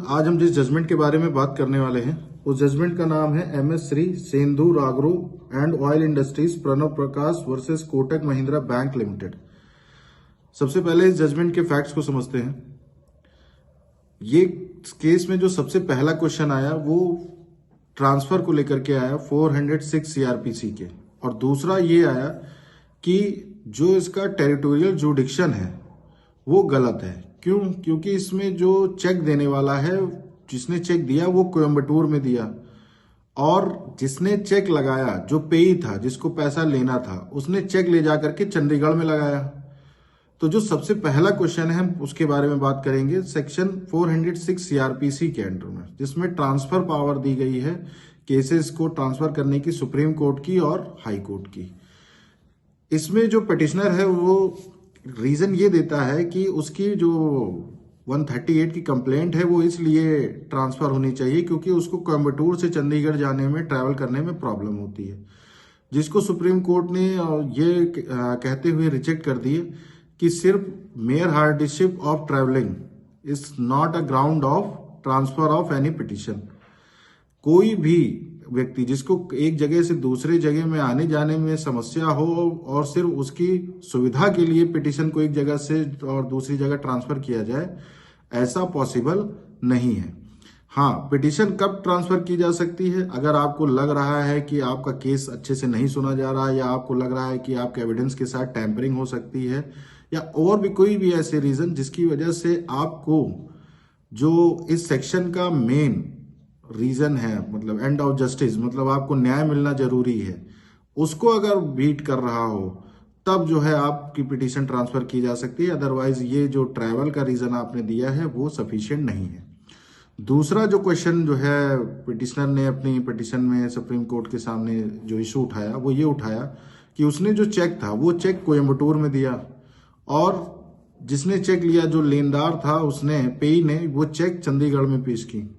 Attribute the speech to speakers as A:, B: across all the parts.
A: आज हम जिस जजमेंट के बारे में बात करने वाले हैं उस जजमेंट का नाम है एमएस श्री सेंधु रागरो and oil industries Pranav Prakash versus Kotak Mahindra bank limited. सबसे पहले इस जजमेंट के फैक्ट्स को समझते हैं। ये केस में जो सबसे पहला क्वेश्चन आया वो ट्रांसफर को लेकर के आया 406 सीआरपीसी के, और दूसरा ये आया कि जो इसका टेरिटोरियल जुडिक्शन है वो गलत है। क्यों? क्योंकि इसमें जो चेक देने वाला है, जिसने चेक दिया वो कोयम्बटूर में दिया, और जिसने चेक लगाया जो पेई था, जिसको पैसा लेना था, उसने चेक ले जाकर के चंडीगढ़ में लगाया। तो जो सबसे पहला क्वेश्चन है हम उसके बारे में बात करेंगे सेक्शन 406 सीआरपीसी के अंडर में, जिसमें ट्रांसफर पावर दी गई है केसेस को ट्रांसफर करने की सुप्रीम कोर्ट की और हाई कोर्ट की। इसमें जो पिटिशनर है वो रीजन ये देता है कि उसकी जो 138 की कंप्लेंट है वो इसलिए ट्रांसफर होनी चाहिए क्योंकि उसको कोयम्बटूर से चंडीगढ़ जाने में, ट्रैवल करने में प्रॉब्लम होती है, जिसको सुप्रीम कोर्ट ने ये कहते हुए रिजेक्ट कर दिए कि सिर्फ mayor hardship of travelling is not a ground of transfer of any petition. कोई भी व्यक्ति जिसको एक जगह से दूसरे जगह में आने जाने में समस्या हो और सिर्फ उसकी सुविधा के लिए पिटिशन को एक जगह से और दूसरी जगह ट्रांसफर किया जाए, ऐसा पॉसिबल नहीं है। हाँ, पिटिशन कब ट्रांसफर की जा सकती है? अगर आपको लग रहा है कि आपका केस अच्छे से नहीं सुना जा रहा है, या आपको लग रहा है कि आपके एविडेंस के साथ टैंपरिंग हो सकती है, या और भी कोई भी ऐसे रीजन जिसकी वजह से आपको जो इस सेक्शन का मेन रीजन है, मतलब एंड ऑफ जस्टिस, मतलब आपको न्याय मिलना जरूरी है, उसको अगर बीट कर रहा हो, तब जो है आपकी पिटीशन ट्रांसफर की जा सकती है। अदरवाइज ये जो ट्रैवल का रीजन आपने दिया है वो सफिशिएंट नहीं है। दूसरा जो क्वेश्चन जो है पिटिशनर ने अपनी पिटीशन में सुप्रीम कोर्ट के सामने जो इशू उठाया वो ये उठाया कि उसने जो चेक था वो चेक कोयम्बटूर में दिया, और जिसने चेक लिया जो लेनदार था उसने, पेई ने, वो चेक चंडीगढ़ में पेश की।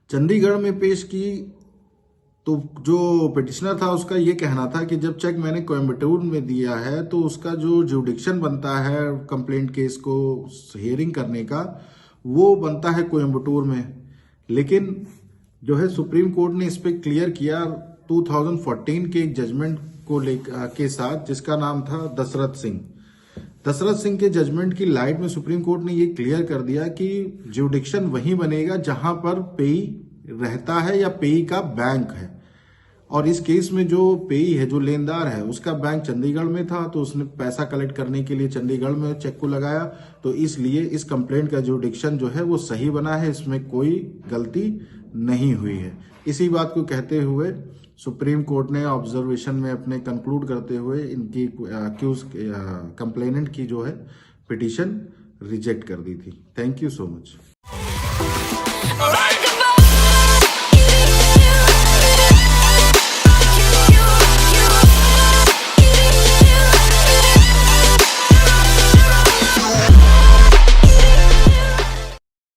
A: चंडीगढ़ में पेश की तो जो पिटिशनर था उसका ये कहना था कि जब चेक मैंने कोयम्बटूर में दिया है तो उसका जो जुडिक्शन बनता है कंप्लेंट केस को हियरिंग करने का, वो बनता है कोयम्बटूर में। लेकिन जो है सुप्रीम कोर्ट ने इस पे क्लियर किया 2014 के एक जजमेंट को के साथ, जिसका नाम था दशरथ सिंह के जजमेंट की लाइट में सुप्रीम कोर्ट ने ये क्लियर कर दिया कि जुडिक्शन वहीं बनेगा जहां पर पेई रहता है या पेई का बैंक है। और इस केस में जो पेई है, जो लेनदार है, उसका बैंक चंडीगढ़ में था, तो उसने पैसा कलेक्ट करने के लिए चंडीगढ़ में चेक को लगाया, तो इसलिए इस कंप्लेंट का जुडिक्शन जो है वो सही बना है, इसमें कोई गलती नहीं हुई है। इसी बात को कहते हुए सुप्रीम कोर्ट ने ऑब्जर्वेशन में अपने कंक्लूड करते हुए इनकी अक्यूज कंप्लेनेंट की जो है पिटीशन रिजेक्ट कर दी थी। Thank you so much.